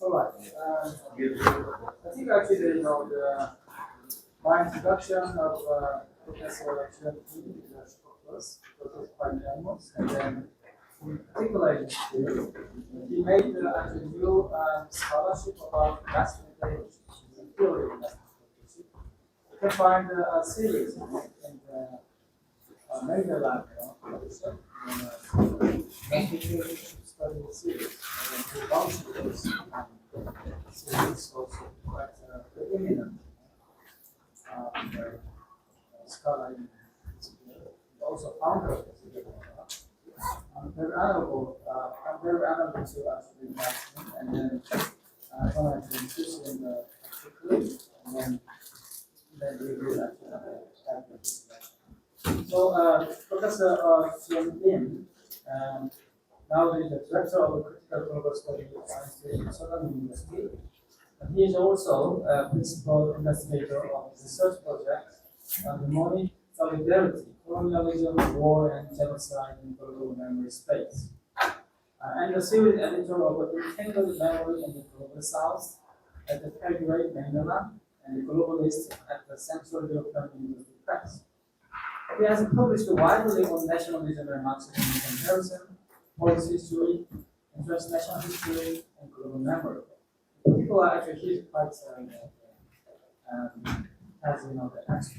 All right. I think actually, my introduction of Professor Jie-Hyun Lim is because it's quite famous, and then in particular, he made actually new scholarship about mass communication, the theory of mass communication. You can find a series in the major lab, publisher, mass communication study series, and the bunch of those series also quite eminent scholar in this field, also founder of this field. I'm very honorable to actually invite him, and then I want to introduce him quickly, and then we will actually have the discussion. So, Professor Jie-Hyun Lim, now he is the Director of Critical Global Studies at Southern University. And he is also a principal investigator of the research project on the Mnemonic Solidarity, Colonialism, War, and Genocide in Global Memory Space. And the series editor of Entangled Memory in the Global South at the Belgrade Manila and the Globalist at the Central European University Press. He has published widely on nationalism and Marxism in comparison, policy history, and transnational history, and global memory. People are actually he's quite has the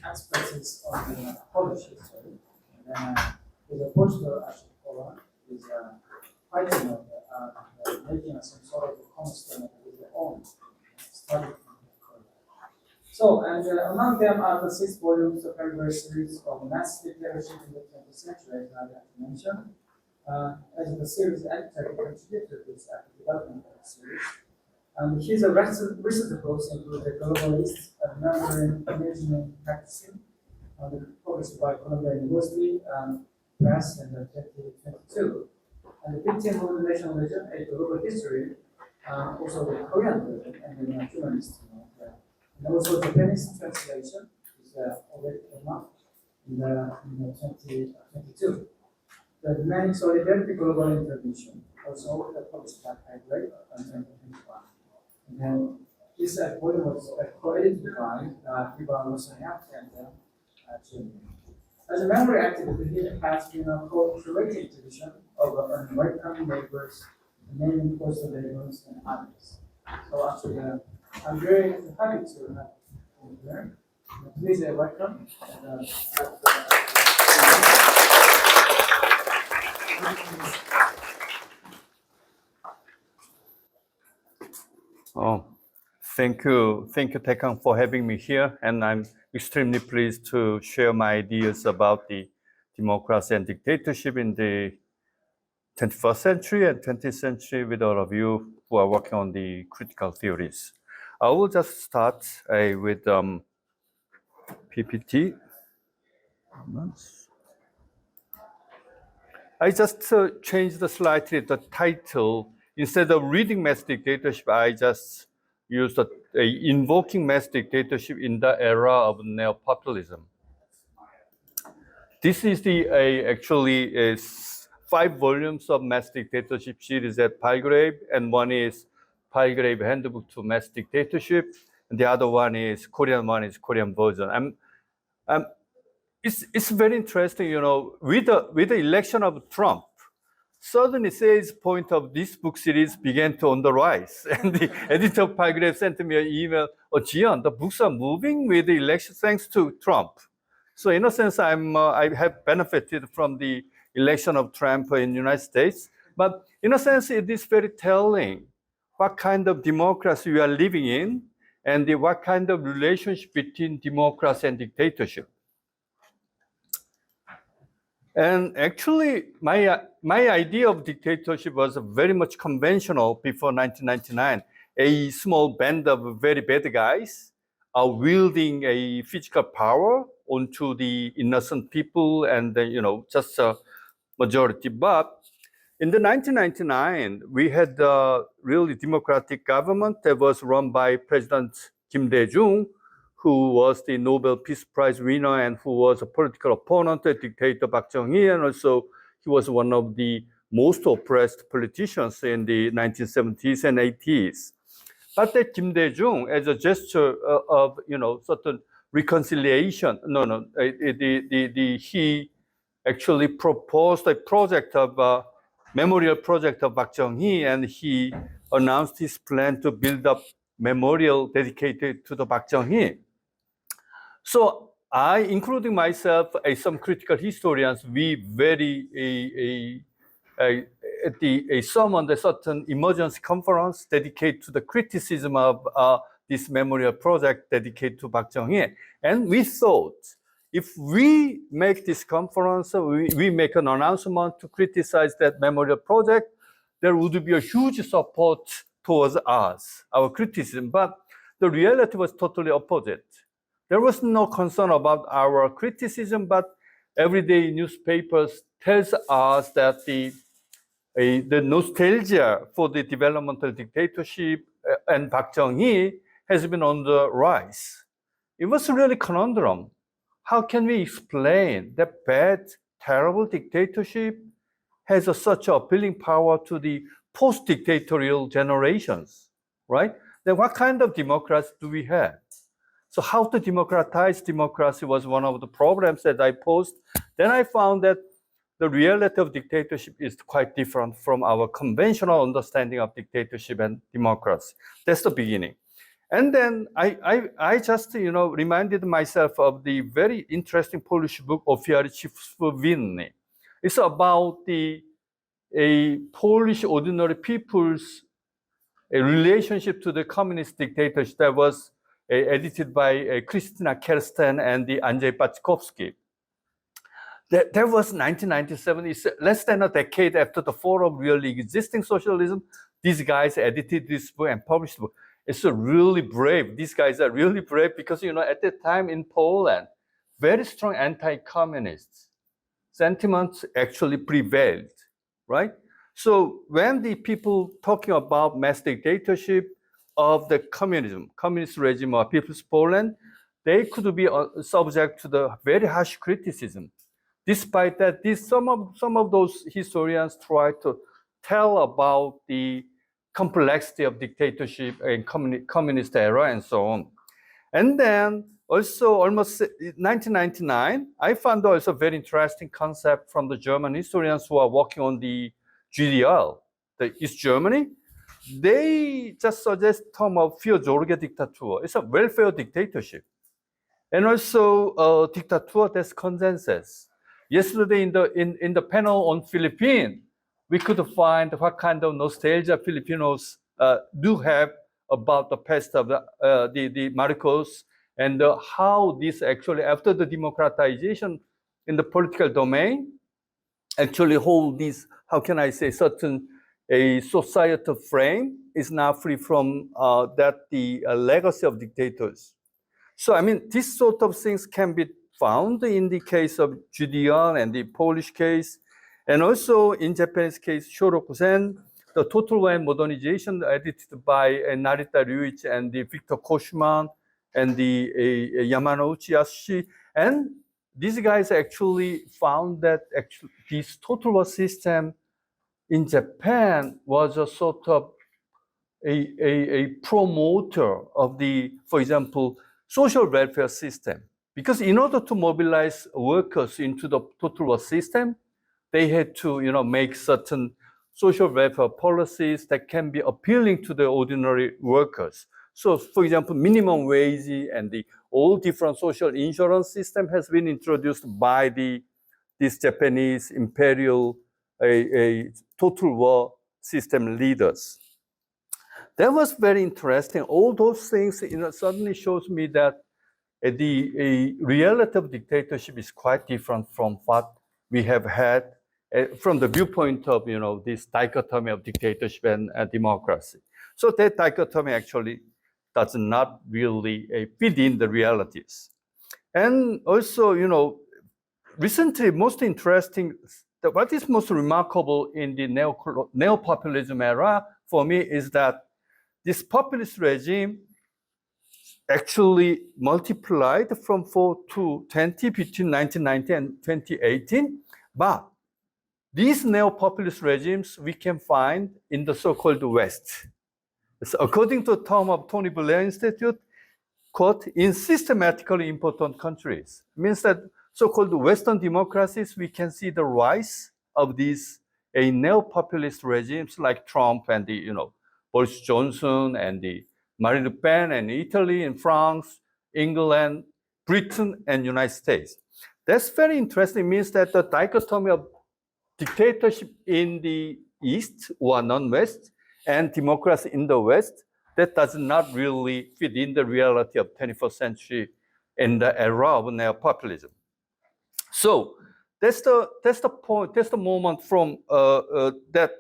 expertise on the Polish history. And then his postdoc actually Poland is quite making some sort of cornerstone of his own study. So, and among them are the 6 volumes of February series of mass dictatorship in the 20th century, as I have mentioned. As the series editor, he contributed to this development of the series. And his recent books include The Globalist, Remembering, Imagining, Practicing, published by Columbia University Press in 2022. And The Victim of the Nationalism, A Global History, also the Korean version, and the humanist. And also Japanese translation is already came out in 2022. The Remaining Solidarity Global Intervention, also published by Belgrade in 2021. And then this volume was co-edited by Ivan Rosanyak and Jie-Hyun. As a memory activity, he has been a co-curating division of Unwelcome Neighbors, naming postal labels, and others. So actually, I'm very happy to have you here. Please welcome. Oh, thank you, Taekang, for having me here. And I'm extremely pleased to share my ideas about the democracy and dictatorship in the 21st century and 20th century with all of you who are working on the critical theories. I will just start with PPT. I just changed slightly the title. Instead of reading mass dictatorship, I just used invoking mass dictatorship in the era of neo-populism. This is actually 5 volumes of mass dictatorship series at Palgrave, and one is Palgrave Handbook to Mass Dictatorship, and the other one is Korean version. It's very interesting, with the election of Trump, suddenly sales point of this book series began to on the rise. And the editor of Palgrave sent me an email, Jie-Hyun, the books are moving with the election thanks to Trump. So in a sense, I have benefited from the election of Trump in the United States. But in a sense, it is very telling what kind of democracy we are living in and what kind of relationship between democracy and dictatorship. And actually, my idea of dictatorship was very much conventional before 1999. A small band of very bad guys are wielding a physical power onto the innocent people and just a majority. But in the 1999, we had a really democratic government that was run by President Kim Dae-jung, who was the Nobel Peace Prize winner and who was a political opponent of dictator Park Chung-hee, and also he was one of the most oppressed politicians in the 1970s and 80s. But that Kim Dae-jung, as a gesture of certain reconciliation, he actually proposed a project of memorial project of Park Chung-hee, and he announced his plan to build up memorial dedicated to the Park Chung-hee. So I, including myself, some critical historians, we very summoned a certain emergency conference dedicated to the criticism of this memorial project dedicated to Park Chung-hee. And we thought, if we make this conference, we make an announcement to criticize that memorial project, there would be a huge support towards us, our criticism. But the reality was totally opposite. There was no concern about our criticism, but everyday newspapers tells us that the nostalgia for the developmental dictatorship and Park Chung-hee has been on the rise. It was really a conundrum. How can we explain that bad, terrible dictatorship has such appealing power to the post-dictatorial generations, right? Then what kind of democracy do we have? So how to democratize democracy was one of the problems that I posed. Then I found that the reality of dictatorship is quite different from our conventional understanding of dictatorship and democracy. That's the beginning. And then I just reminded myself of the very interesting Polish book Ofiary. It's about a Polish ordinary people's relationship to the communist dictatorship that was edited by Krystyna Kersten and the Andrzej Paczkowski. That was 1997. It's less than a decade after the fall of really existing socialism. These guys edited this book and published the book. It's really brave. These guys are really brave because, at that time in Poland, very strong anti-communist sentiments actually prevailed, right? So when the people talking about mass dictatorship of the communist regime of People's Poland, they could be subject to the very harsh criticism. Despite that, some of those historians try to tell about the complexity of dictatorship and communist era and so on. And then also almost 1999, I found also a very interesting concept from the German historians who are working on the GDR, the East Germany. They just suggest term of Fürsorgediktatur. It's a welfare dictatorship. And also dictatur des Consensus. Yesterday in the panel on Philippines, we could find what kind of nostalgia Filipinos do have about the past of the Marcos, and how this actually, after the democratization in the political domain, actually hold this, how can I say, certain a societal frame is now free from the legacy of dictators. So I mean, these sort of things can be found in the case of Judean and the Polish case, and also in Japanese case, Shorokusen, the Total War and Modernization edited by Narita Ryuichi and the Victor Koshman and the Yamanouchi Yasushi. And these guys actually found that actually this Total War system in Japan was a sort of a promoter of the, for example, social welfare system. Because in order to mobilize workers into the total war system, they had to, make certain social welfare policies that can be appealing to the ordinary workers. So, for example, minimum wage and the all different social insurance system has been introduced by these Japanese imperial a total war system leaders. That was very interesting. All those things suddenly shows me that the reality of dictatorship is quite different from what we have had from the viewpoint of this dichotomy of dictatorship and democracy. So that dichotomy actually does not really fit in the realities. And also, recently, most interesting, what is most remarkable in the neo-populism era for me is that this populist regime actually multiplied from 4 to 20 between 1990 and 2018, but these neo-populist regimes we can find in the so-called West. So according to a term of Tony Blair Institute, quote, in systematically important countries. Means that so-called Western democracies, we can see the rise of these neo-populist regimes like Trump and the, Boris Johnson and the Marine Le Pen and Italy and France, England, Britain, and United States. That's very interesting. It means that the dichotomy of dictatorship in the East or non-West and democracy in the West, that does not really fit in the reality of 21st century in the era of neo-populism. So that's the point, that's the moment from that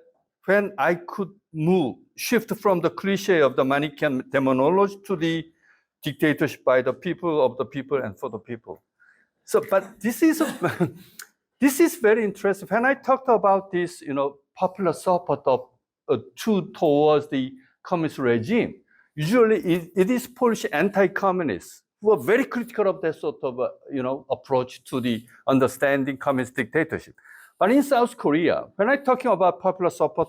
when I could shift from the cliche of the Manichaean demonology to the dictatorship by the people, of the people, and for the people. So, but this is this is very interesting. When I talked about this, popular support of towards the communist regime, usually it is Polish anti-communists who are very critical of that sort of approach to the understanding communist dictatorship. But in South Korea, when I'm talking about popular support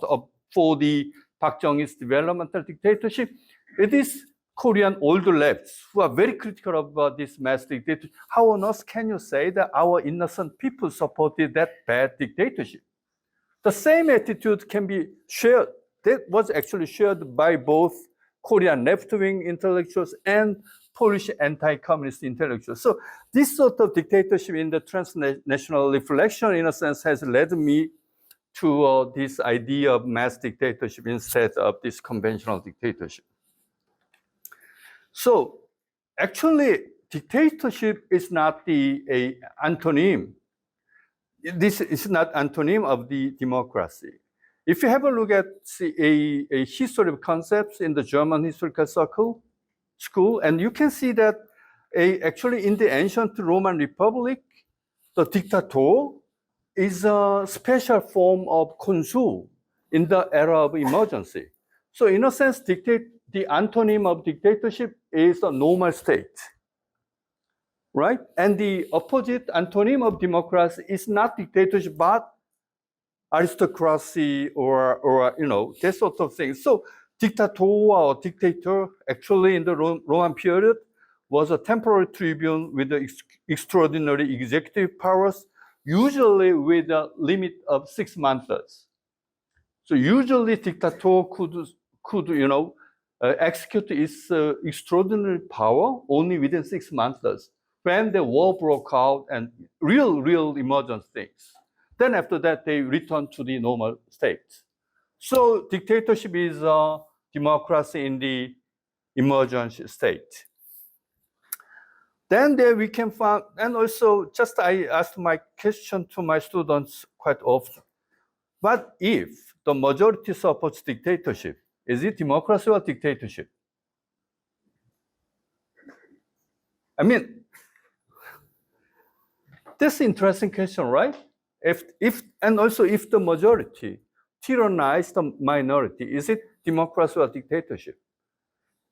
for the Park Chung-il's developmental dictatorship, it is Korean older lefts who are very critical of this mass dictatorship. How on earth can you say that our innocent people supported that bad dictatorship? The same attitude can be shared, that was actually shared by both Korean left-wing intellectuals and Polish anti-communist intellectuals. So this sort of dictatorship in the transnational reflection, in a sense, has led me to this idea of mass dictatorship instead of this conventional dictatorship. So actually, dictatorship is not a antonym. This is not antonym of the democracy. If you have a look at a history of concepts in the German historical school, and you can see that actually in the ancient Roman Republic, the dictator is a special form of consul in the era of emergency. So in a sense, the antonym of dictatorship is a normal state, right? And the opposite antonym of democracy is not dictatorship, but aristocracy or that sort of thing. So dictator or dictator actually in the Roman period was a temporary tribune with the extraordinary executive powers, usually with a limit of 6 months. So usually dictator could execute its extraordinary power only within 6 months when the war broke out and real emergency things. Then after that, they return to the normal state. So dictatorship is democracy in the emergency state. Then there we can find, and also just I asked my question to my students quite often. What if the majority supports dictatorship? Is it democracy or dictatorship? I mean, that's an interesting question, right? And also if the majority tyrannize the minority, is it democracy or dictatorship?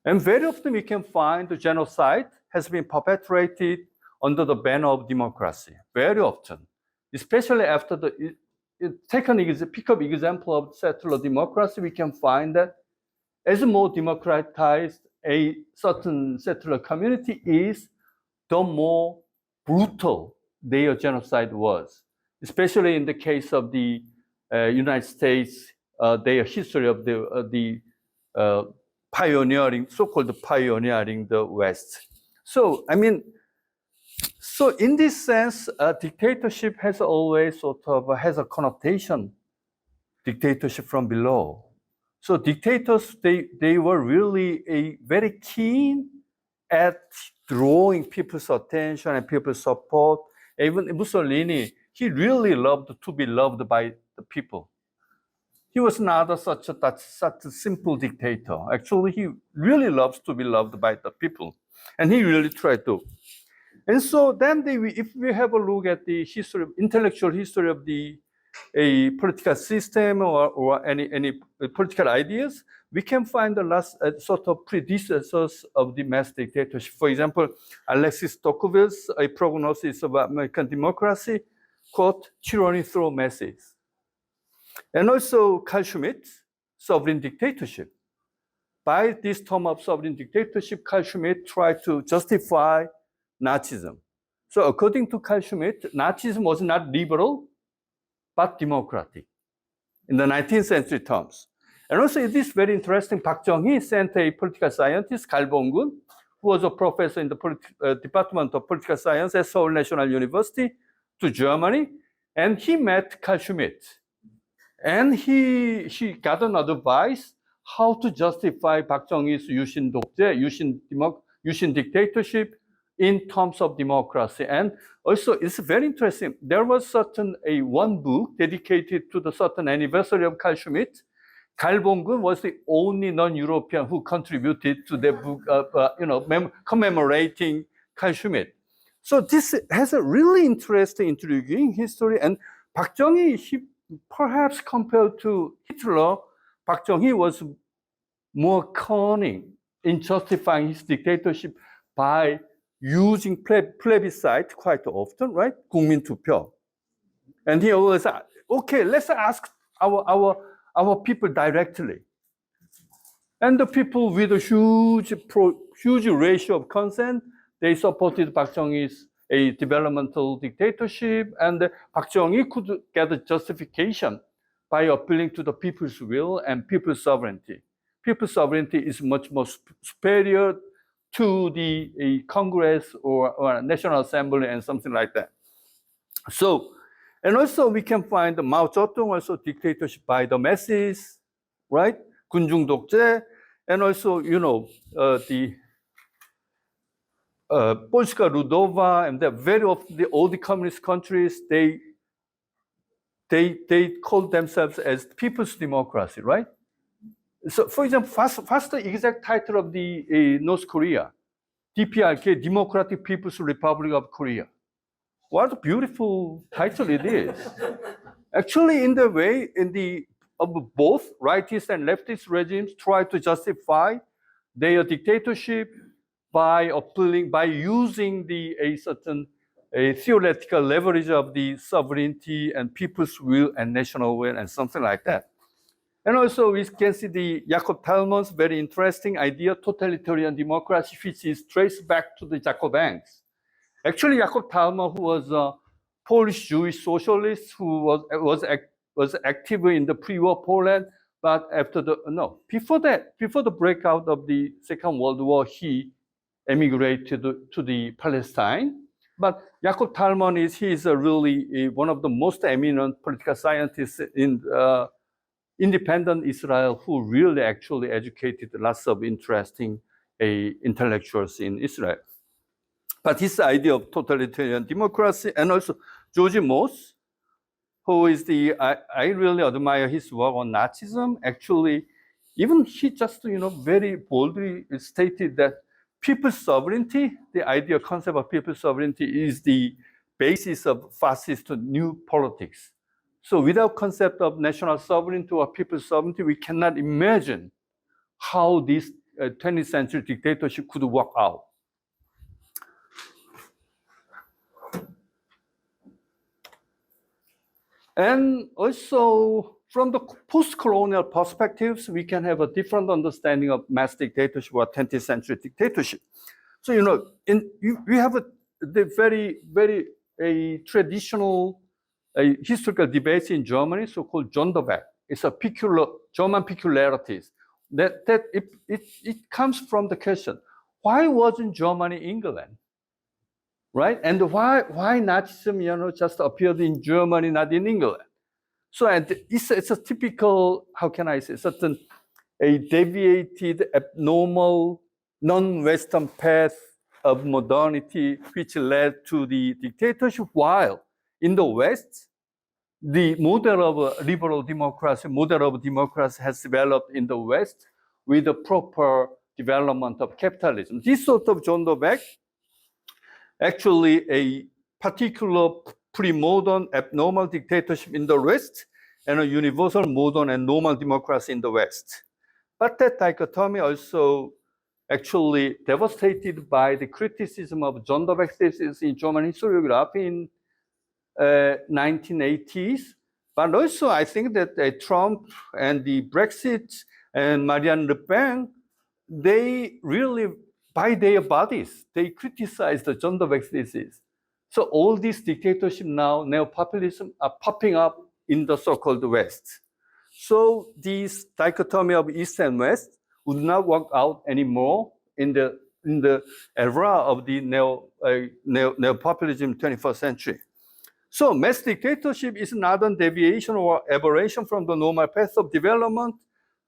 And very often we can find the genocide has been perpetrated under the banner of democracy, very often, especially after pick up example of settler democracy, we can find that as more democratized a certain settler community is, the more brutal their genocide was. Especially in the case of the United States, their history of the pioneering, so-called pioneering the West. So, I mean, so in this sense, dictatorship has always has a connotation, dictatorship from below. So dictators, they were really very keen at drawing people's attention and people's support. Even Mussolini, he really loved to be loved by the people. He was not such a simple dictator. Actually, he really loves to be loved by the people. And he really tried to. And so then if we have a look at the history, intellectual history of a political system or any political ideas, we can find the last sort of predecessors of the mass dictatorship. For example, Alexis Tocqueville's A Prognosis of American Democracy, quote, tyranny through masses. And also Carl Schmitt, sovereign dictatorship. By this term of sovereign dictatorship, Carl Schmitt tried to justify Nazism. So according to Carl Schmitt, Nazism was not liberal, but democratic in the 19th century terms. And also it is very interesting, Park Jung-hee sent a political scientist, Gal Bong-gun, who was a professor in the Department of Political Science at Seoul National University, to Germany, and he met Carl Schmitt. And he got an advice how to justify Park Chung-hee's Yushin 독재, Yushin dictatorship in terms of democracy. And also, it's very interesting. There was one book dedicated to the certain anniversary of Carl Schmitt. Gal Bong-gun was the only non-European who contributed to the book, commemorating Carl Schmitt. So this has a really interesting, intriguing history. And Park Chung-hee, perhaps compared to Hitler, Park Chung-hee was more cunning in justifying his dictatorship by using plebiscite quite often, right? 국민투표. And he always said, okay, let's ask our people directly. And the people with a huge ratio of consent, they supported Park Chung-hee's a developmental dictatorship, and Park Chung-hee could get a justification by appealing to the people's will and people's sovereignty. People's sovereignty is much more superior to the Congress or National Assembly and something like that. So, and also we can find Mao Zedong also dictatorship by the masses, right? 군중 독재, and also, Polska Ludowa, and very often all the communist countries, they call themselves as people's democracy, right? So, for example, what's the exact title of the North Korea? DPRK, Democratic People's Republic of Korea. What a beautiful title it is. Actually, in the way, of both rightist and leftist regimes try to justify their dictatorship by using a certain theoretical leverage of the sovereignty and people's will and national will and something like that. And also we can see the Jacob Talmon's very interesting idea, totalitarian democracy, which is traced back to the Jacobins. Actually, Jacob Talmon, who was a Polish Jewish socialist who was active in the pre-war Poland, but before the breakout of the Second World War, he emigrated to the Palestine. But Jacob Talmon is really one of the most eminent political scientists in independent Israel who really actually educated lots of interesting intellectuals in Israel. But his idea of totalitarian democracy, and also George Moss, who is I really admire his work on Nazism. Actually, even he just, very boldly stated that people's sovereignty, the idea, concept of people's sovereignty is the basis of fascist new politics. So without concept of national sovereignty or people's sovereignty, we cannot imagine how this 20th century dictatorship could work out. And also, from the post-colonial perspectives, we can have a different understanding of mass dictatorship or 20th century dictatorship. So, we have the very, very traditional historical debates in Germany, so-called Sonderweg. It's a German peculiarities. That it comes from the question, why wasn't Germany England? Right? And why Nazism, just appeared in Germany, not in England? So it's a typical, how can I say, a deviated, abnormal, non-Western path of modernity, which led to the dictatorship, while in the West, the model of liberal democracy, has developed in the West with the proper development of capitalism. This sort of Sonderweg, actually a particular pre-modern abnormal dictatorship in the West and a universal modern and normal democracy in the West. But that dichotomy also actually devastated by the criticism of Sonderweg thesis in German historiography in 1980s. But also, I think that Trump and the Brexit and Marine Le Pen, they really, by their bodies, they criticize the gender disease. So all these dictatorship now, neo-populism, are popping up in the so-called West. So this dichotomy of East and West would not work out anymore in the era of the neo-populism 21st century. So mass dictatorship is not a deviation or aberration from the normal path of development,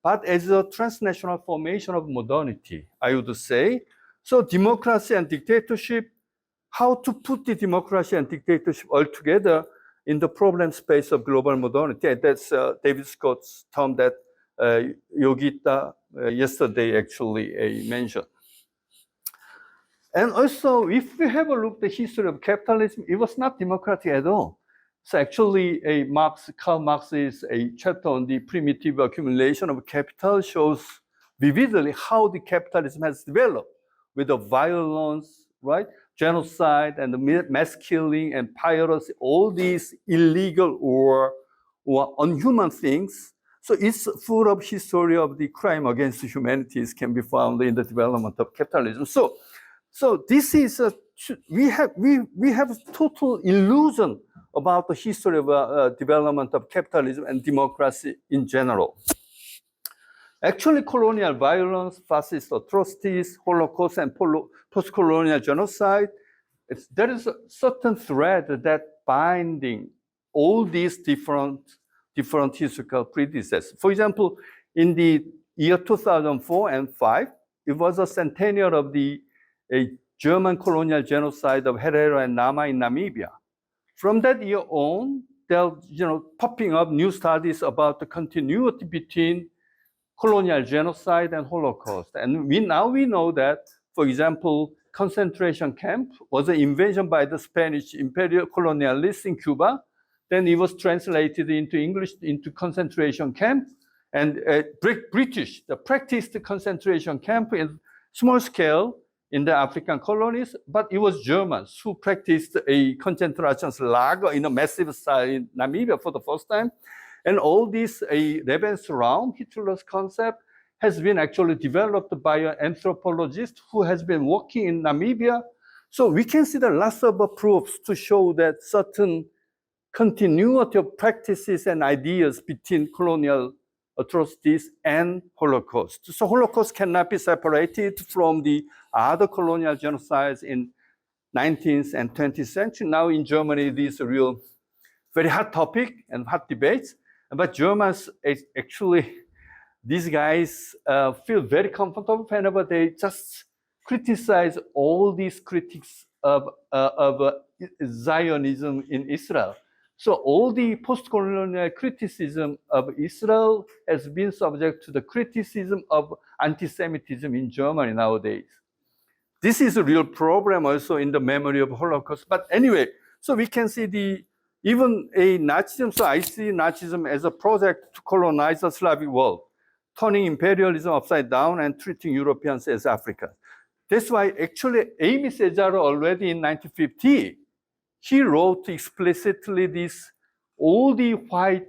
but as a transnational formation of modernity, I would say. So democracy and dictatorship, how to put the democracy and dictatorship all together in the problem space of global modernity. That's David Scott's term that Yogita yesterday actually mentioned. And also, if we have a look at the history of capitalism, it was not democratic at all. So actually, Karl Marx's a chapter on the primitive accumulation of capital shows vividly how the capitalism has developed with the violence, right? Genocide and the mass killing and piracy, all these illegal or unhuman things. So it's full of history of the crime against humanities can be found in the development of capitalism. So this is we have total illusion about the history of development of capitalism and democracy in general. Actually, colonial violence, fascist atrocities, Holocaust, and post-colonial genocide, there is a certain thread that binding all these different historical predecessors. For example, in the year 2004 and 5, it was a centennial of the German colonial genocide of Herero and Nama in Namibia. From that year on, there are popping up new studies about the continuity between colonial genocide and Holocaust. And we know that, for example, concentration camp was an invention by the Spanish imperial colonialists in Cuba. Then it was translated into English into concentration camp. And British practiced the concentration camp in small scale in the African colonies, but it was Germans who practiced a concentration lager in a massive style in Namibia for the first time. And all this reference around Hitler's concept has been actually developed by an anthropologist who has been working in Namibia. So we can see there are lots of proofs to show that certain continuity of practices and ideas between colonial atrocities and Holocaust. So Holocaust cannot be separated from the other colonial genocides in 19th and 20th century. Now in Germany, this is a real very hot topic and hot debates. But Germans, actually, these guys feel very comfortable whenever they just criticize all these critics of Zionism in Israel. So all the post-colonial criticism of Israel has been subject to the criticism of anti-Semitism in Germany nowadays. This is a real problem also in the memory of Holocaust. But anyway, so we can see even a Nazism, so I see Nazism as a project to colonize the Slavic world, turning imperialism upside down and treating Europeans as Africans. That's why actually Amy Cesaro already in 1950, he wrote explicitly this, all the white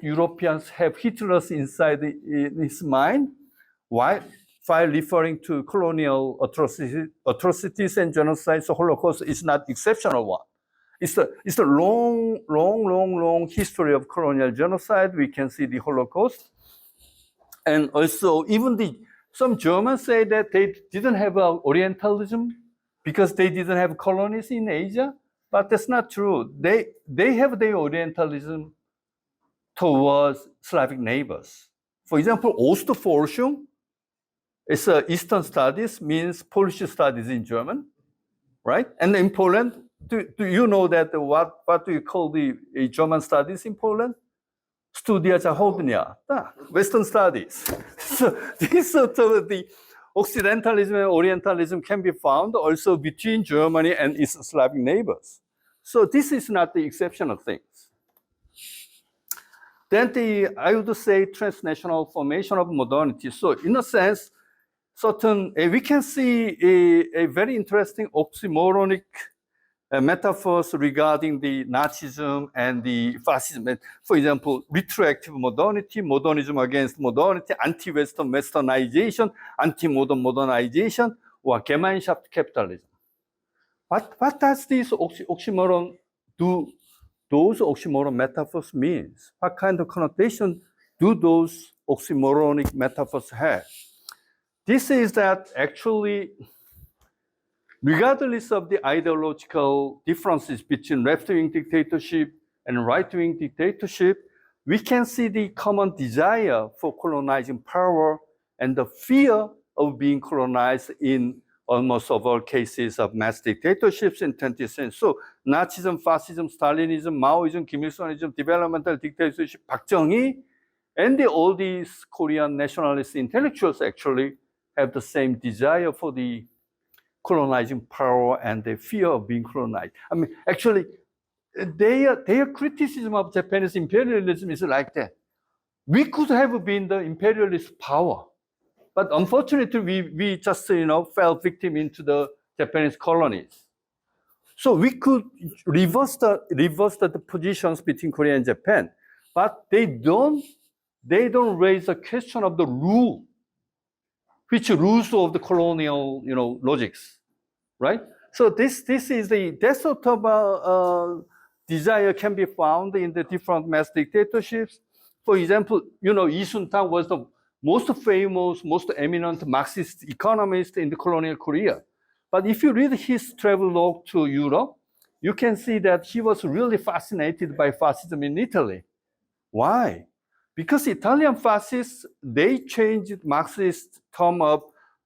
Europeans have Hitler's inside in his mind, while referring to colonial atrocities and genocides. So Holocaust is not the exceptional one. It's a long history of colonial genocide. We can see the Holocaust. And also even some Germans say that they didn't have Orientalism because they didn't have colonies in Asia, but that's not true. They have their Orientalism towards Slavic neighbors. For example, Ostforschung, it's Eastern studies, means Polish studies in German, right? And in Poland, do you know that what do you call the German studies in Poland? Studia Zachodnia, Western studies. So this sort of the Occidentalism and Orientalism can be found also between Germany and its Slavic neighbors. So this is not the exceptional things. Then I would say transnational formation of modernity. So in a sense, we can see a very interesting oxymoronic metaphors regarding the Nazism and the fascism. For example, retroactive modernity, modernism against modernity, anti-Western westernization, anti-modern modernization, or Gemeinschaft capitalism. What does this oxymoron do? Those oxymoron metaphors means? What kind of connotation do those oxymoronic metaphors have? This is that actually, regardless of the ideological differences between left-wing dictatorship and right-wing dictatorship, we can see the common desire for colonizing power and the fear of being colonized in almost all cases of mass dictatorships in 20th century. So Nazism, fascism, Stalinism, Maoism, Kim Il-sungism, developmental dictatorship, Park Chung-hee, and all these Korean nationalist intellectuals actually have the same desire for the colonizing power and the fear of being colonized. I mean, actually, their criticism of Japanese imperialism is like that. We could have been the imperialist power, but unfortunately, we just fell victim into the Japanese colonies. So we could reverse the positions between Korea and Japan, but they don't raise the question of the rule, which rules of the colonial logics, right? So this is that sort of desire can be found in the different mass dictatorships. For example, Lee Sun-tang was the most famous, most eminent Marxist economist in the colonial Korea. But if you read his travelogue to Europe, you can see that he was really fascinated by fascism in Italy. Why? Because Italian fascists, they changed Marxist term of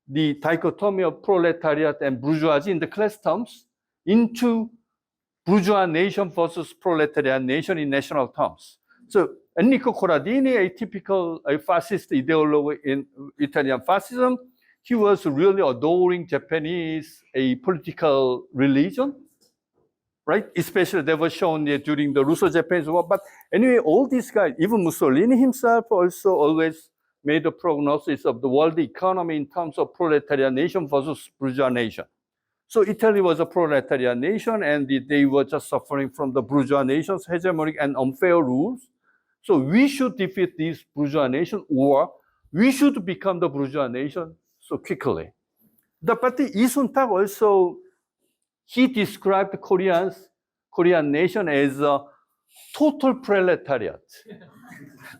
the dichotomy of proletariat and bourgeoisie in the class terms into bourgeois nation versus proletariat nation in national terms. So Enrico Corradini, a typical fascist ideologue in Italian fascism, he was really adoring Japanese, a political religion, right? Especially they were shown during the Russo-Japanese War. But anyway, all these guys, even Mussolini himself also always made a prognosis of the world economy in terms of proletariat nation versus bourgeois nation. So Italy was a proletariat nation, and they were just suffering from the bourgeois nation's hegemonic and unfair rules. So we should defeat this bourgeois nation, or we should become the bourgeois nation so quickly. But Lee Sun-tang also, he described the Korean nation as a total proletariat.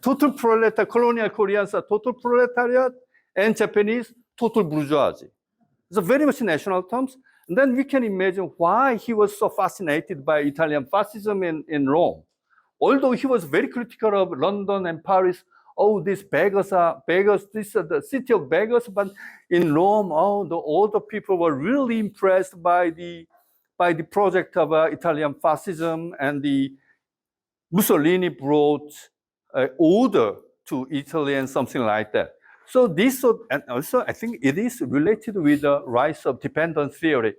Total proletariat, colonial Koreans are total proletariat, and Japanese total bourgeoisie. It's a very much national terms. And then we can imagine why he was so fascinated by Italian fascism in Rome. Although he was very critical of London and Paris, these beggars are beggars, this is the city of beggars, but in Rome, all the people were really impressed by the project of Italian fascism, and the Mussolini brought order to Italy and something like that. So and also I think it is related with the rise of dependent theory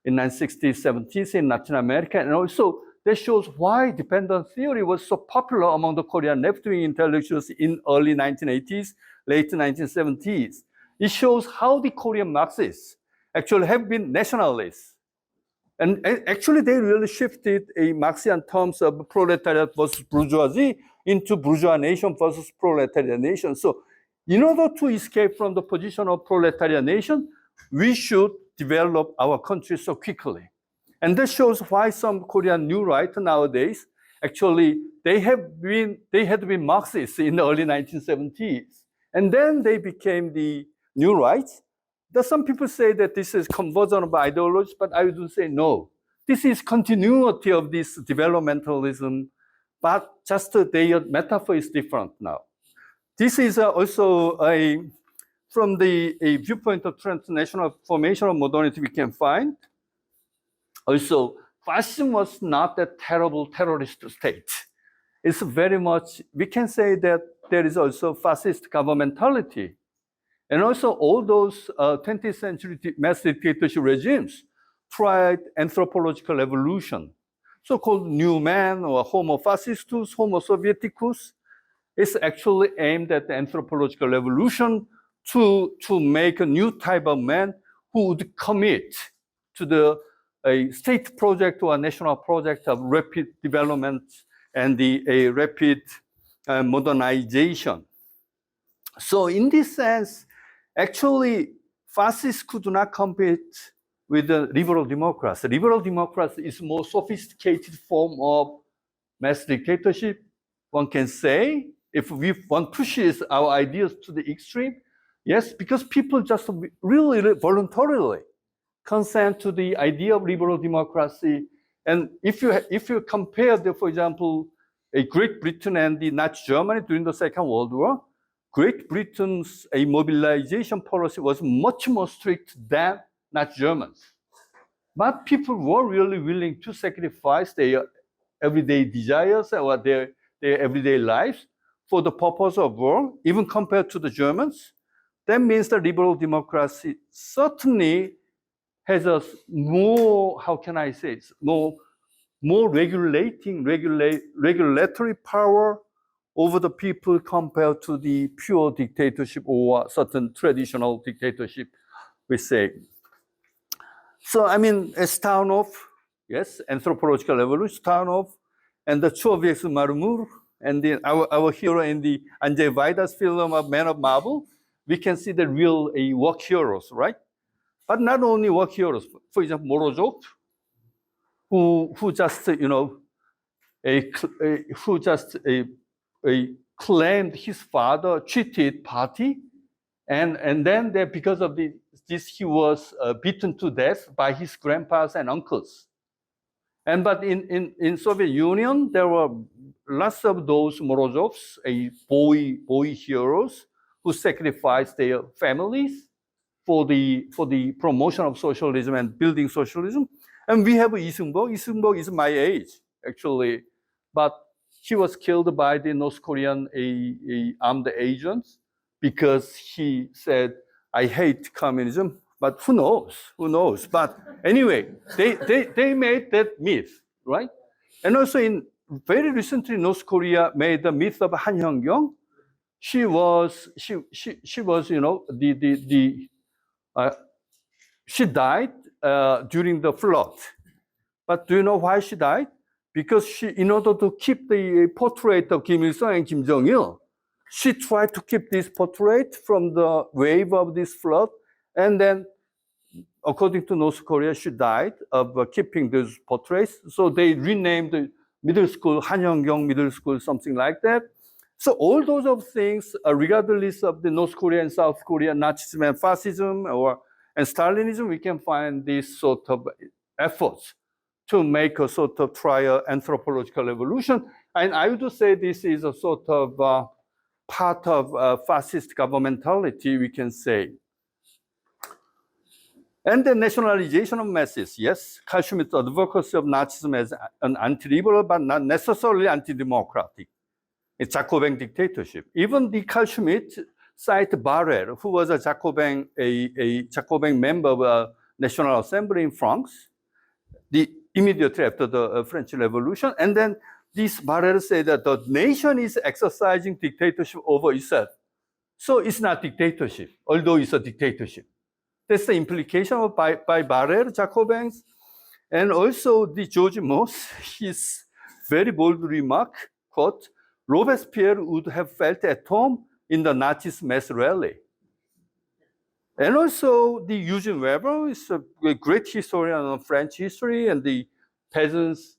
in 1960s, 70s in Latin America, and also that shows why dependent theory was so popular among the Korean left-wing intellectuals in early 1980s, late 1970s. It shows how the Korean Marxists actually have been nationalists. And actually, they really shifted a Marxian terms of proletariat versus bourgeoisie into bourgeois nation versus proletariat nation. So in order to escape from the position of proletariat nation, we should develop our country so quickly. And that shows why some Korean new right nowadays, actually, they had been Marxists in the early 1970s. And then they became the new right. Some people say that this is conversion of ideology, but I would say no. This is continuity of this developmentalism, but just their metaphor is different now. This is also from the viewpoint of transnational formation of modernity we can find. Also, fascism was not a terrible terrorist state. It's very much, we can say that there is also fascist governmentality. And also all those 20th century mass dictatorship regimes tried anthropological evolution, so-called new man or homo fascistus, homo sovieticus. It's actually aimed at the anthropological evolution to make a new type of man who would commit to the a state project or a national project of rapid development and a rapid modernization. So in this sense, actually, fascists could not compete with the liberal democracy. Liberal democracy is a more sophisticated form of mass dictatorship, one can say, if one pushes our ideas to the extreme. Yes, because people just really voluntarily consent to the idea of liberal democracy. And if you compare, for example, Great Britain and the Nazi Germany during the Second World War, Great Britain's mobilization policy was much more strict than Nazi Germans. But people were really willing to sacrifice their everyday desires or their everyday lives for the purpose of war, even compared to the Germans. That means that liberal democracy certainly has a more, how can I say it, more regulatory power over the people compared to the pure dictatorship or certain traditional dictatorship, we say. So, I mean, Stounov, yes, anthropological evolution, Stounov, and the Człowiek z Marmur, and then our hero in the Andrzej Wajda's film of Man of Marble, we can see the real work heroes, right? But not only work heroes. For example, Morozov, who just claimed his father cheated party, and then because of this he was beaten to death by his grandpas and uncles. But in Soviet Union there were lots of those Morozovs, boy heroes who sacrificed their families for the promotion of socialism and building socialism. And we have Isungbok. Isungbok is my age, actually, but he was killed by the North Korean armed agents because he said, "I hate communism." But who knows? But anyway, they made that myth, right? And also very recently, North Korea made the myth of Han Hyung-kyung. She was, she died during the flood. But do you know why she died? Because in order to keep the portrait of Kim Il-sung and Kim Jong-il, she tried to keep this portrait from the wave of this flood. And then, according to North Korea, she died of keeping those portraits. So they renamed the middle school Han Hyung-kyung Middle School, something like that. So all those of things, regardless of the North Korea and South Korea, Nazism and fascism, and Stalinism, we can find these sort of efforts to make a sort of trial anthropological evolution. And I would say this is a sort of part of fascist governmentality, we can say. And the nationalization of masses, yes, Carl Schmitt's advocacy of Nazism as an anti-liberal, but not necessarily anti-democratic. It's Jacobin dictatorship. Even the Carl Schmitt cite Barrère, who was a Jacobin member of a National Assembly in France, immediately after the French Revolution. And then this Barrère said that the nation is exercising dictatorship over itself. So it's not dictatorship, although it's a dictatorship. That's the implication by Barrère, Jacobins. And also the George Moss, his very bold remark, quote, Robespierre would have felt at home in the Nazis' mass rally. And also the Eugene Weber is a great historian of French history, and the Peasants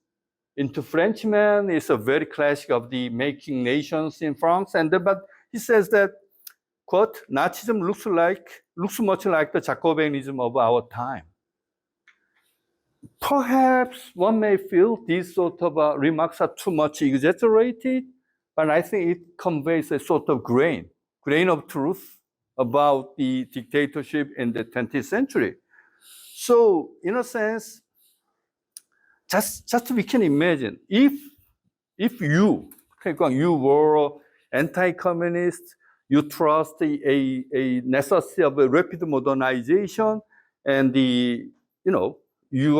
into Frenchmen is a very classic of the making nations in France. But he says that, quote, Nazism looks much like the Jacobinism of our time. Perhaps one may feel these sort of remarks are too much exaggerated, but I think it conveys a sort of grain of truth about the dictatorship in the 20th century. So, in a sense, just we can imagine if you were anti-communist, you trust a necessity of a rapid modernization, and you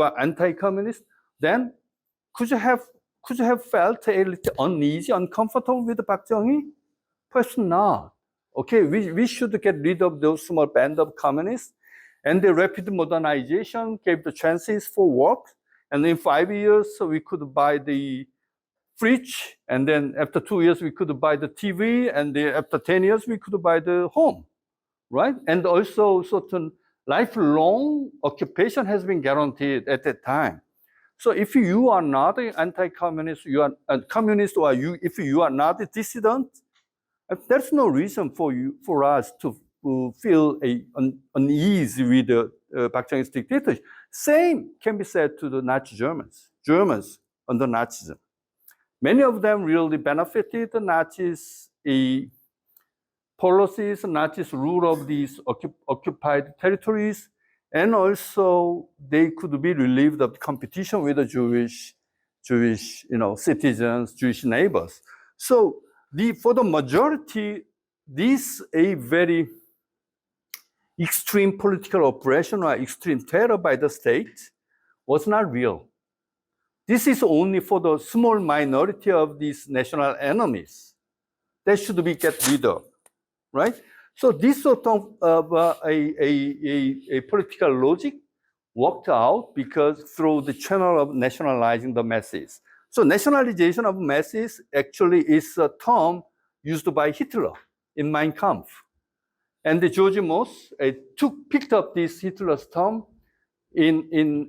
are anti-communist, then could you have felt a little uneasy, uncomfortable with Park Chung-hee? Perhaps not. Okay, we should get rid of those small band of communists, And the rapid modernization gave the chances for work. And in 5 years, so we could buy the fridge. And then after 2 years, we could buy the TV. And after 10 years, we could buy the home, right? And also certain lifelong occupation has been guaranteed at that time. So if you are not an anti-communist, you are a communist, or if you are not a dissident, there's no reason for us to feel unease with Park Chung-hee's dictatorship. Same can be said to the Nazi Germans under Nazism. Many of them really benefited the Nazis' policies, Nazis' rule of these occupied territories, and also they could be relieved of competition with the Jewish citizens, Jewish neighbors. So for the majority, this a very extreme political oppression or extreme terror by the state was not real. This is only for the small minority of these national enemies that should be get rid of, right? So this sort of a political logic worked out because through the channel of nationalizing the masses. So nationalization of masses actually is a term used by Hitler in Mein Kampf. And George Moss picked up this Hitler's term in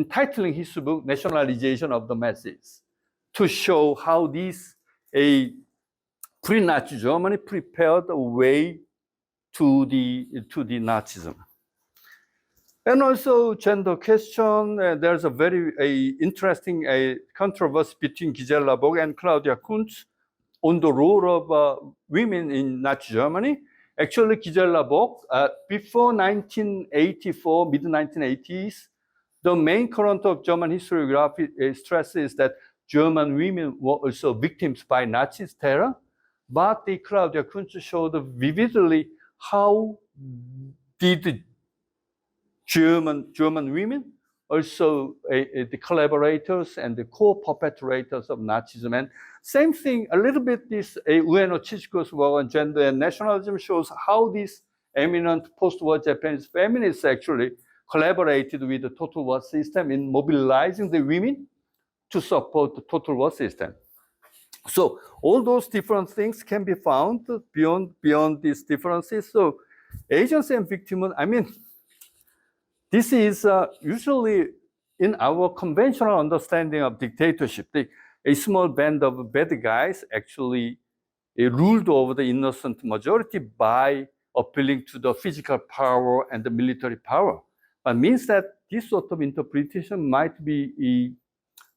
titling his book Nationalization of the Masses to show how this pre-Nazi Germany prepared a way to the Nazism. And also gender question, there's a very interesting controversy between Gisela Bock and Claudia Kuntz on the role of women in Nazi Germany. Actually, Gisela Bock, before 1984, mid-1980s, the main current of German historiography stresses that German women were also victims by Nazi terror. But the Claudia Kuntz showed vividly how did German women also the collaborators and the co-perpetrators of Nazism. And same thing, a little bit this Ueno Chichiko's work on gender and nationalism shows how these eminent post-war Japanese feminists actually collaborated with the total war system in mobilizing the women to support the total war system. So all those different things can be found beyond these differences. So agency and victimhood, I mean, this is usually in our conventional understanding of dictatorship. A small band of bad guys actually ruled over the innocent majority by appealing to the physical power and the military power. But means that this sort of interpretation might be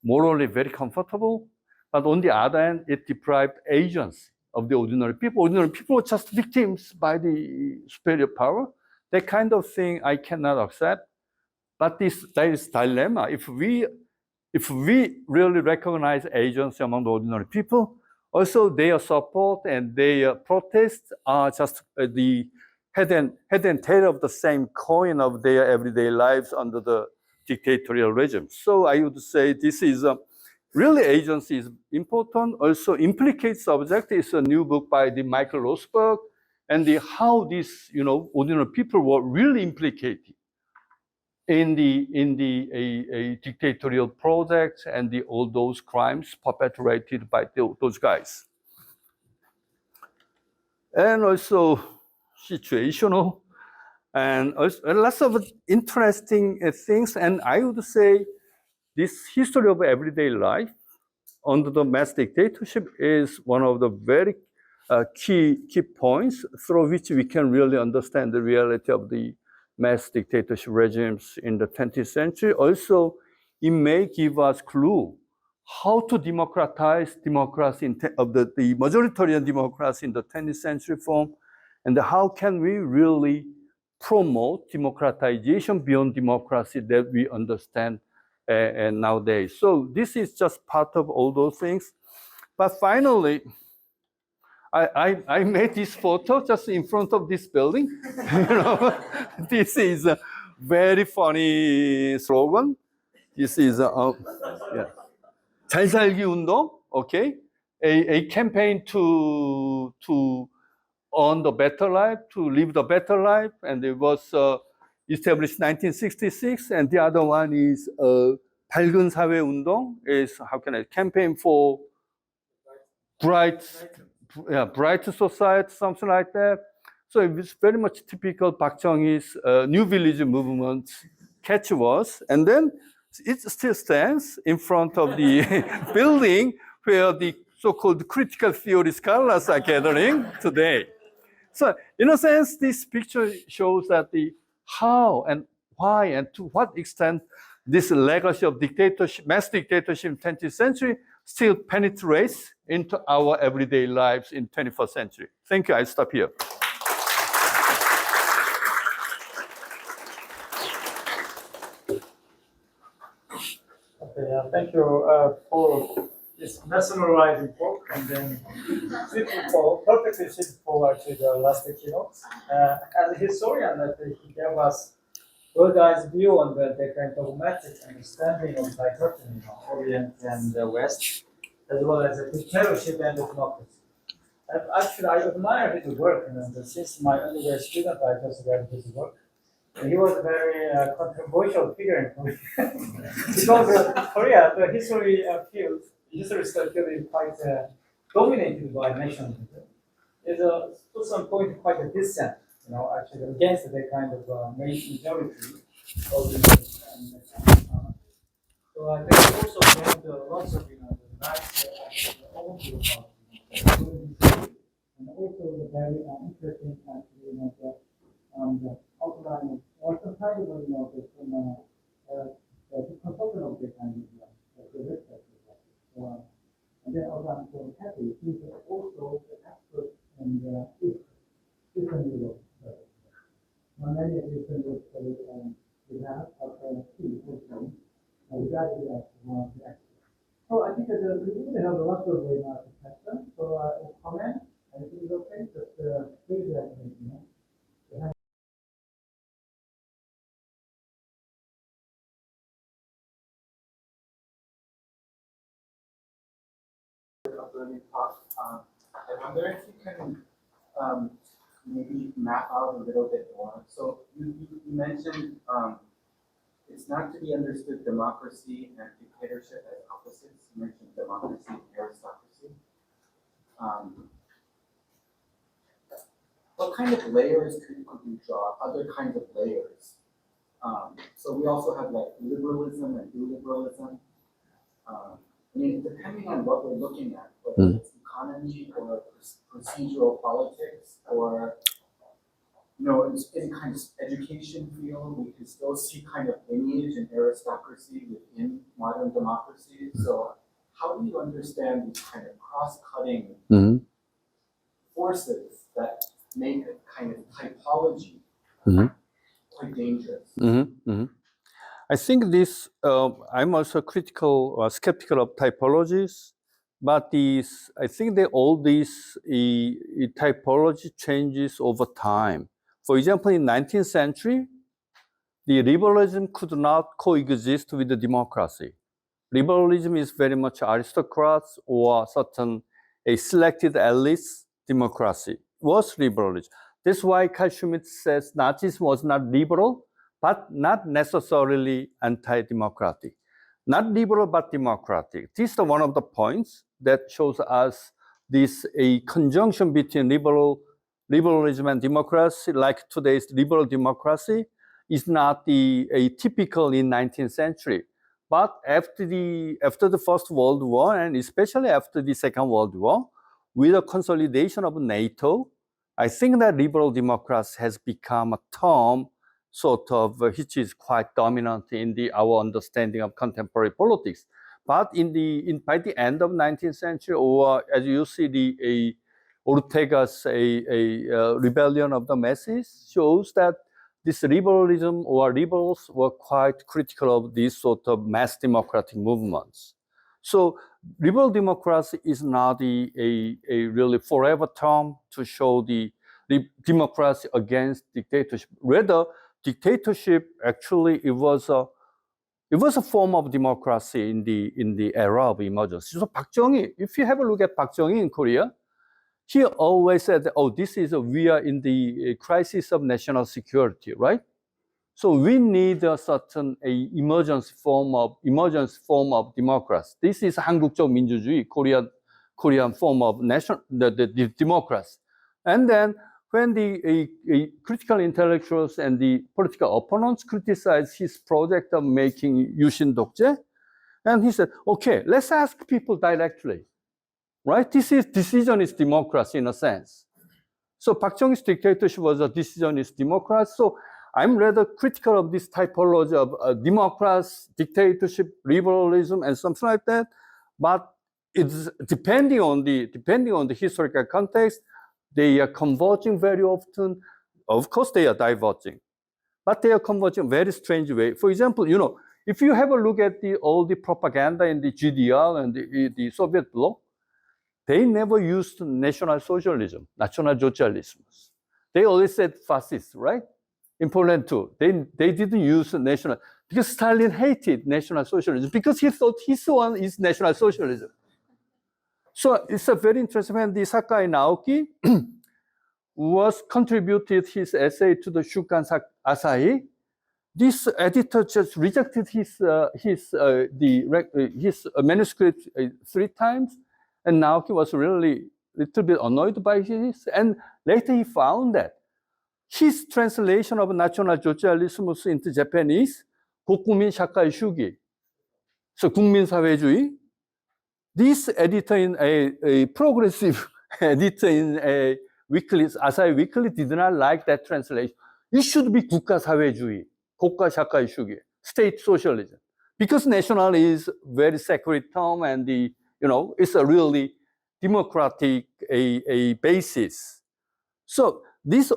morally very comfortable, but on the other hand, it deprived agency of the ordinary people. Ordinary people were just victims by the superior power. That kind of thing I cannot accept. But there is dilemma. If we really recognize agency among the ordinary people, also their support and their protests are just the head and tail of the same coin of their everyday lives under the dictatorial regime. So I would say this is really agency is important. Also, Implicate Subject is a new book by the Michael Rosberg, and how these ordinary people were really implicated in the dictatorial projects and all those crimes perpetrated by those guys. And also situational and lots of interesting things. And I would say this history of everyday life under the mass dictatorship is one of the very key points through which we can really understand the reality of the mass dictatorship regimes in the 20th century. Also, it may give us clue how to democratize democracy of the majoritarian democracy in the 20th century form, and how can we really promote democratization beyond democracy that we understand nowadays. So this is just part of all those things. But finally, I made this photo just in front of this building. This is a very funny slogan. This is 잘 살기 운동, okay? A campaign to earn the better life, to live the better life, and it was established 1966, and the other one is 밝은 사회 운동, is how can I campaign for bright society, something like that. So it was very much typical Park Chung-hee's New Village movement catchwords, and then it still stands in front of the building where the so-called critical theory scholars are gathering today. So in a sense, this picture shows that the how and why and to what extent this legacy of dictatorship, mass dictatorship in 20th century still penetrates into our everyday lives in 21st century. Thank you, I'll stop here. Okay, thank you for this mesmerizing talk, and then perfectly suited for actually the last keynote. As a historian, he gave us bird's view on the kind of dogmatic understanding of dichotomy, Orient and the West, as well as the dictatorship and the democracy. And actually, I admire his work, and since my undergrad student, I just read his work. He was a very controversial figure in Korea. Because Korea, the history field is quite dominated by nationalism. It's to some point quite a dissent, actually against the kind of majority of the. So I think also found lots of nice overview about and also the very interesting actually the outline also kind of the consultant of the kind of the research. And then also I'm so happy he's also the expert in Eastern Europe. Many of Eastern Europe we have also regarded as one of the experts. So I think that we really have a lot of questions. So comment, and if it's okay, just please let me know. I wonder if you can maybe map out a little bit more. So you mentioned it's not to be understood democracy and dictatorship as opposites. You mentioned democracy and aristocracy. What kind of layers could you draw? Other kinds of layers. So we also have like liberalism and illiberalism. I mean, depending on what we're looking at, whether it's economy or procedural politics or, in kind of education field, we can still see kind of lineage and aristocracy within modern democracy. So how do you understand these kind of cross-cutting forces that make a kind of typology quite dangerous? I think this, I'm also critical or skeptical of typologies, but I think that all these typology changes over time. For example, in 19th century, the liberalism could not coexist with the democracy. Liberalism is very much aristocrats or certain a selected elites democracy was liberalism. That's why Carl Schmitt says Nazism was not liberal, but not necessarily anti-democratic. Not liberal, but democratic. This is one of the points that shows us this a conjunction between liberalism and democracy, like today's liberal democracy, is not a typical in 19th century. But after the First World War, and especially after the Second World War, with the consolidation of NATO, I think that liberal democracy has become a term sort of which is quite dominant in our understanding of contemporary politics. But by the end of 19th century, or as you see Ortega's rebellion of the masses shows that this liberalism or liberals were quite critical of these sort of mass democratic movements. So liberal democracy is not a really forever term to show the democracy against dictatorship. Rather, dictatorship actually it was a form of democracy in the era of emergence. So Park Chung-hee, if you have a look at Park Chung-hee in Korea, he always said, "Oh, we are in the crisis of national security," right? So we need a certain emergence form of democracy. This is 한국적 민주주의, Korean form of the democracy. And then when the critical intellectuals and the political opponents criticized his project of making Yushin Dokje, and he said, okay, let's ask people directly, right? This is decisionist democracy in a sense. So Park Chung-hee's dictatorship was a decisionist democracy. So I'm rather critical of this typology of democracy, dictatorship, liberalism, and something like that. But it's depending on the historical context, they are converging very often. Of course, they are diverging, but they are converging in a very strange way. For example, if you have a look at all the propaganda in the GDR and the Soviet bloc, they never used national socialism, nationalsocialism. They always said fascist, right? In Poland too, they didn't use national, because Stalin hated national socialism because he thought his one is national socialism. So it's a very interesting when the Sakai Naoki was contributed his essay to the Shukan Asahi. This editor just rejected his manuscript 3 times, and Naoki was really a little bit annoyed by this. And later he found that his translation of National Socialism into Japanese, 국민 사회주의 슈기, so 국민사회주의. This editor in a progressive editor in a weekly, Asahi Weekly, did not like that translation. It should be 국가사회주의, 국가사회주의, state socialism, because national is very sacred term, and it's a really democratic a basis. So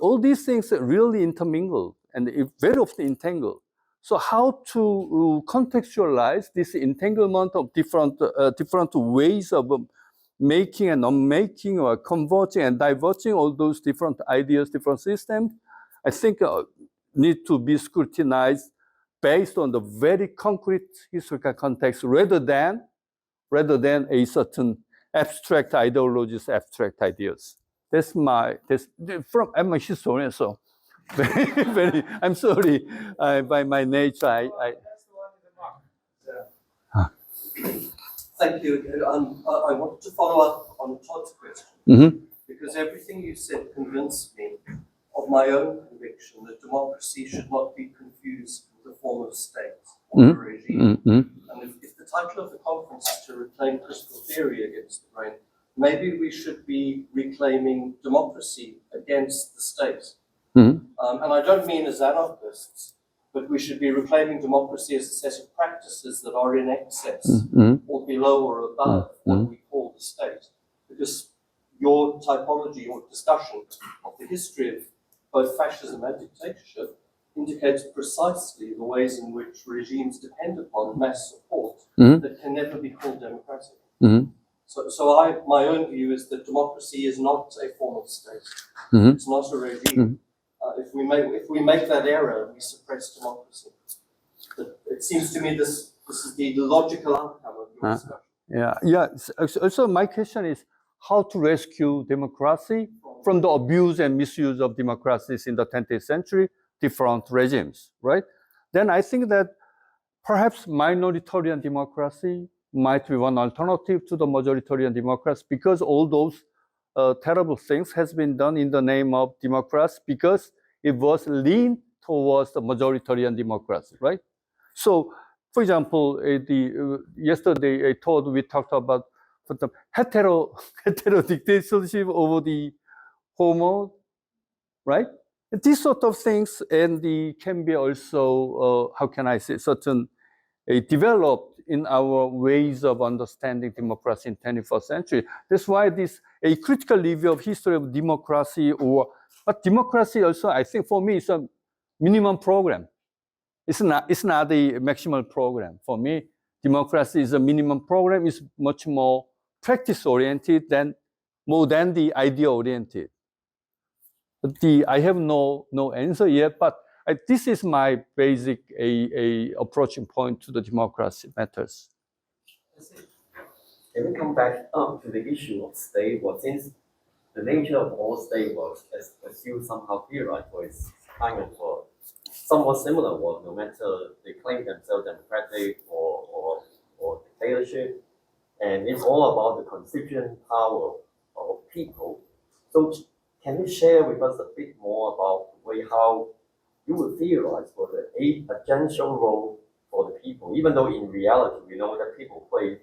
all these things are really intermingled and very often entangled. So how to contextualize this entanglement of different ways of making and unmaking, or converging and diverging all those different ideas, different systems, I think need to be scrutinized based on the very concrete historical context, rather than a certain abstract ideologies, abstract ideas. I'm a historian, so very, I'm sorry, by my nature, I Thank you. I wanted to follow up on Todd's question, because everything you said convinced me of my own conviction that democracy should not be confused with a form of state or a regime. And if the title of the conference is to reclaim critical theory against the brain, maybe we should be reclaiming democracy against the state. And I don't mean as anarchists, but we should be reclaiming democracy as a set of practices that are in excess or below or above what we call the state. Because your typology, your discussion of the history of both fascism and dictatorship indicates precisely the ways in which regimes depend upon mass support that can never be called democratic. So my own view is that democracy is not a form of state. It's not a regime. If we make that error, we suppress democracy. But it seems to me this is the logical outcome of your discussion. Yeah. So my question is how to rescue democracy from the abuse and misuse of democracies in the 20th century, different regimes, right? Then I think that perhaps minoritarian democracy might be one alternative to the majoritarian democracy, because all those terrible things has been done in the name of democracy, because it was leaned towards the majoritarian democracy, right? So, for example, yesterday we talked about the hetero dictatorship over the homo, right? And these sort of things, and can be also, how can I say, certain developed in our ways of understanding democracy in 21st century. That's why a critical review of history of democracy, but democracy also, I think for me, is a minimum program. It's not a maximal program. For me, democracy is a minimum program. It's much more practice-oriented more than the idea-oriented. I have no answer yet, but this is my basic approaching point to the democracy matters. Can we come back to the issue of state work? Since the nature of all state work, as you somehow theorize, is kind of somewhat similar one, no matter they claim themselves democratic or dictatorship, and it's all about the constituent power of people. So can you share with us a bit more about the way how you would theorize for the agential role for the people, even though in reality we know that people play,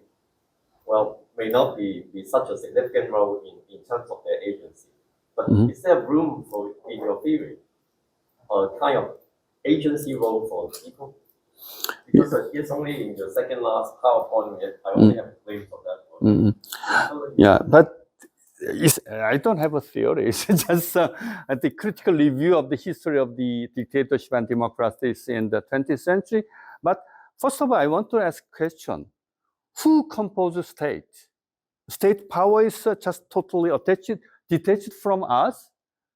well, may not be such a significant role in terms of their agency. But is there room for, in your theory, a kind of agency role for the people? Because it's only in the second last PowerPoint, I only have a glimpse of that. Yeah, but I don't have a theory. It's just the critical review of the history of the dictatorship and democracies in the 20th century. But first of all, I want to ask a question. Who composes state? State power is just totally detached from us?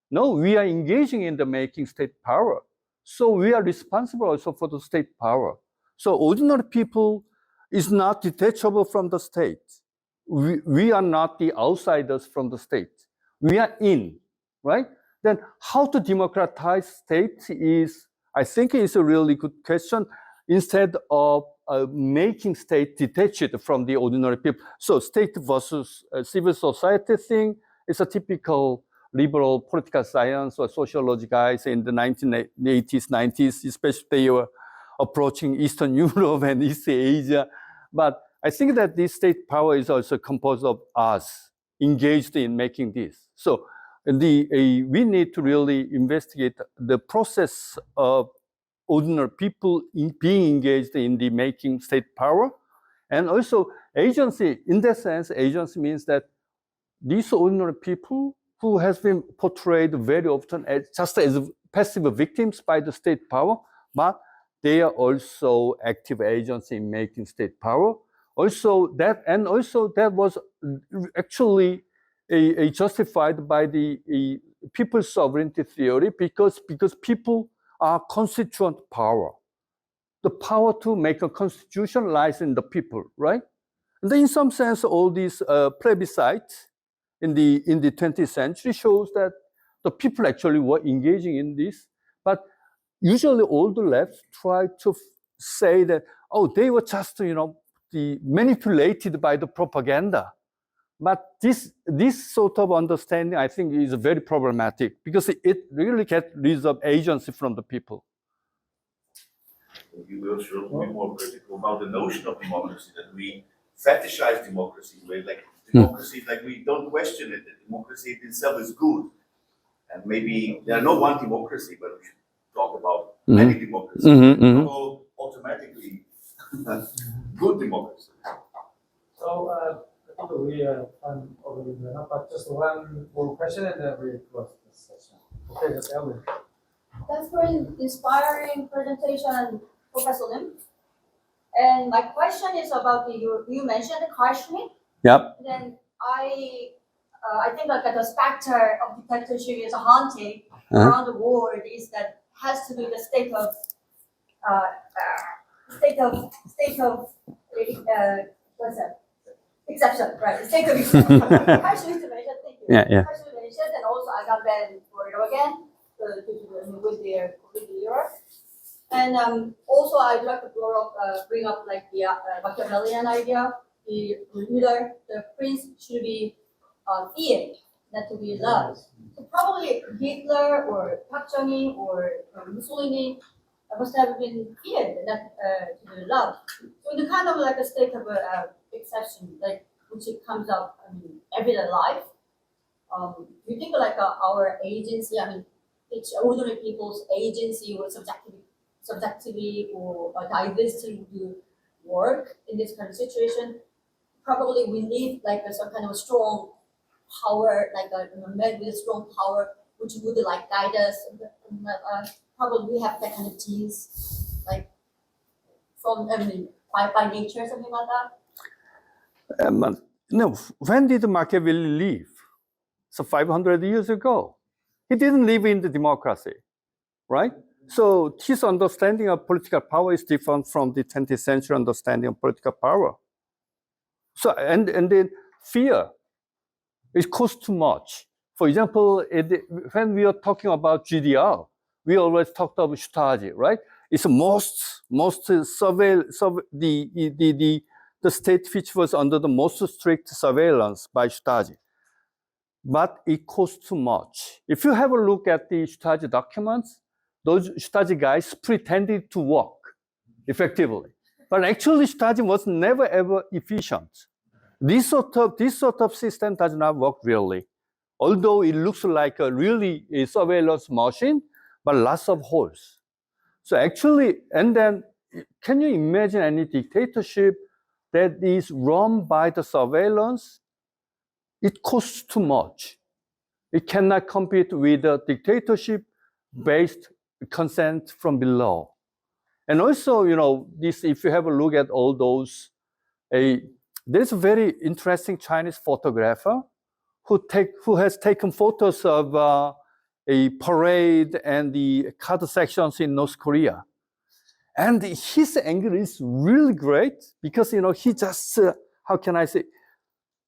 No, we are engaging in the making state power. So we are responsible also for the state power. So ordinary people is not detachable from the state. We are not the outsiders from the state. We are in, right? Then how to democratize state is, I think, is a really good question. Instead of making state detached from the ordinary people. So state versus civil society thing is a typical liberal political science or sociology guys in the 1980s, 90s, especially they were approaching Eastern Europe and East Asia. But I think that this state power is also composed of us engaged in making this. So we need to really investigate the process of ordinary people being engaged in the making state power. And also agency, in that sense, agency means that these ordinary people who has been portrayed very often as just as passive victims by the state power, but they are also active agents in making state power. Also that was actually justified by the people's sovereignty theory because people are constituent power. The power to make a constitution lies in the people, right? And in some sense, all these plebiscites in the 20th century shows that the people actually were engaging in this. But usually all the left try to say that, oh, they were just, manipulated by the propaganda. But this sort of understanding, I think, is very problematic because it really gets rid of agency from the people. You will should be more critical about the notion of democracy, that we fetishize democracy, where like democracy, like we don't question it. Democracy itself is good, and maybe there are no one democracy, but we should talk about many democracies. Not all automatically good democracy. So I think we are done already now, but just one more question and then we close this session. Okay, just Elvin. Thanks for an inspiring presentation, Professor Lim. And my question is about you mentioned Kashmir. Yep. Then I think like the specter of dictatorship is haunting around the world is that has to do the state of what's that? Exception, right? State of exception. Partial intervention, thank you. Yeah. Partial intervention, and also I got banned for it again with the Europe. And also I'd like to bring up like the Machiavellian idea. The ruler, the prince should be feared, not to be loved. So probably Hitler or Park Chung-hee or Mussolini must have been feared, not to be loved. So in the kind of like a state of exception, like which it comes up in everyday life. Do you think like our agency? I mean, each ordinary people's agency or subjectively or diversity to work in this kind of situation? Probably we need like some kind of strong power, like a man with strong power, which would like guide us. Probably we have that kind of genes, like from by nature, something like that. No, when did Machiavelli leave? So 500 years ago. He didn't live in the democracy, right? So his understanding of political power is different from the 20th century understanding of political power. So, and then fear, it costs too much. For example, when we are talking about GDR, we always talked about Stasi, right? It's most the state which was under the most strict surveillance by Stasi. But it costs too much. If you have a look at the Stasi documents, those Stasi guys pretended to work effectively. But actually, Stasi was never ever efficient. This sort of system does not work really. Although it looks like a surveillance machine, but lots of holes. So actually, and then can you imagine any dictatorship that is run by the surveillance? It costs too much. It cannot compete with a dictatorship-based consent from below. And also, this, if you have a look at all those, there's a very interesting Chinese photographer who has taken photos of a parade and the cut sections in North Korea. And his angle is really great because, he just, how can I say,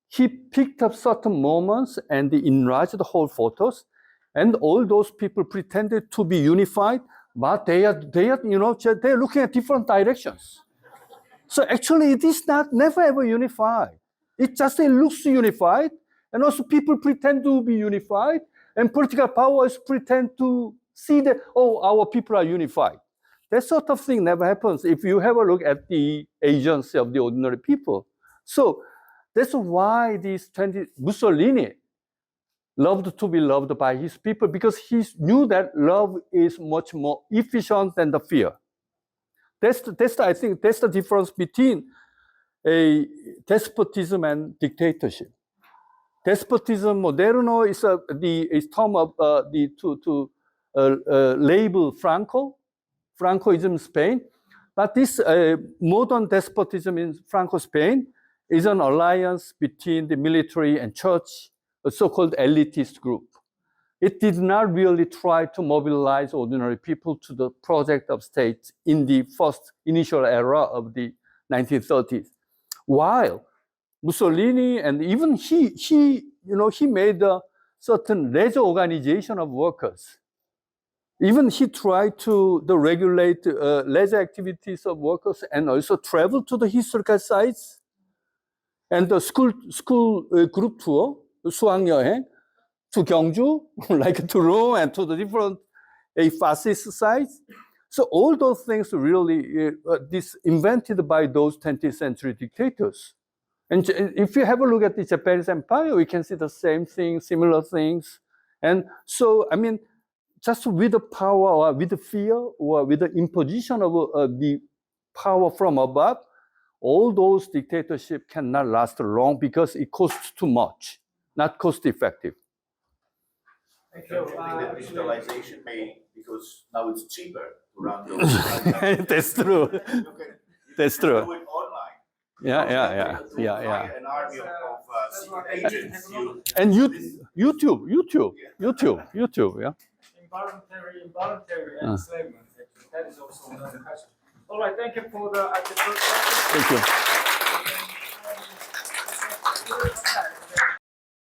he picked up certain moments and enlarged the whole photos, and all those people pretended to be unified, but they're looking at different directions. So actually, it is never ever unified. It looks unified, and also people pretend to be unified, and political powers pretend to see that, our people are unified. That sort of thing never happens if you have a look at the agency of the ordinary people. So that's why Mussolini loved to be loved by his people, because he knew that love is much more efficient than the fear. I think that's the difference between a despotism and dictatorship. Despotism moderno is a term of to label Francoism Spain, but this modern despotism in Franco Spain is an alliance between the military and church, a so-called elitist group. It did not really try to mobilize ordinary people to the project of state in the first initial era of the 1930s. While Mussolini, and even he made a certain leisure organization of workers. Even he tried to regulate leisure activities of workers and also travel to the historical sites. And the school group tour, 수학여행, to Kyung, like to Rome and to the different fascist sites. So all those things really invented by those 20th century dictators. And if you have a look at the Japanese empire, we can see the same thing, similar things. And so, I mean, just with the power or with the fear or with the imposition of the power from above, all those dictatorships cannot last long because it costs too much, not cost effective. Thank you. I think that digitalization may, because now it's cheaper to run those. That's true. That's true. Do it online. Yeah. An army of secret agents. And YouTube, yeah. Involuntary enslavement. Actually, that is also another question. All right, thank you for the. Thank you.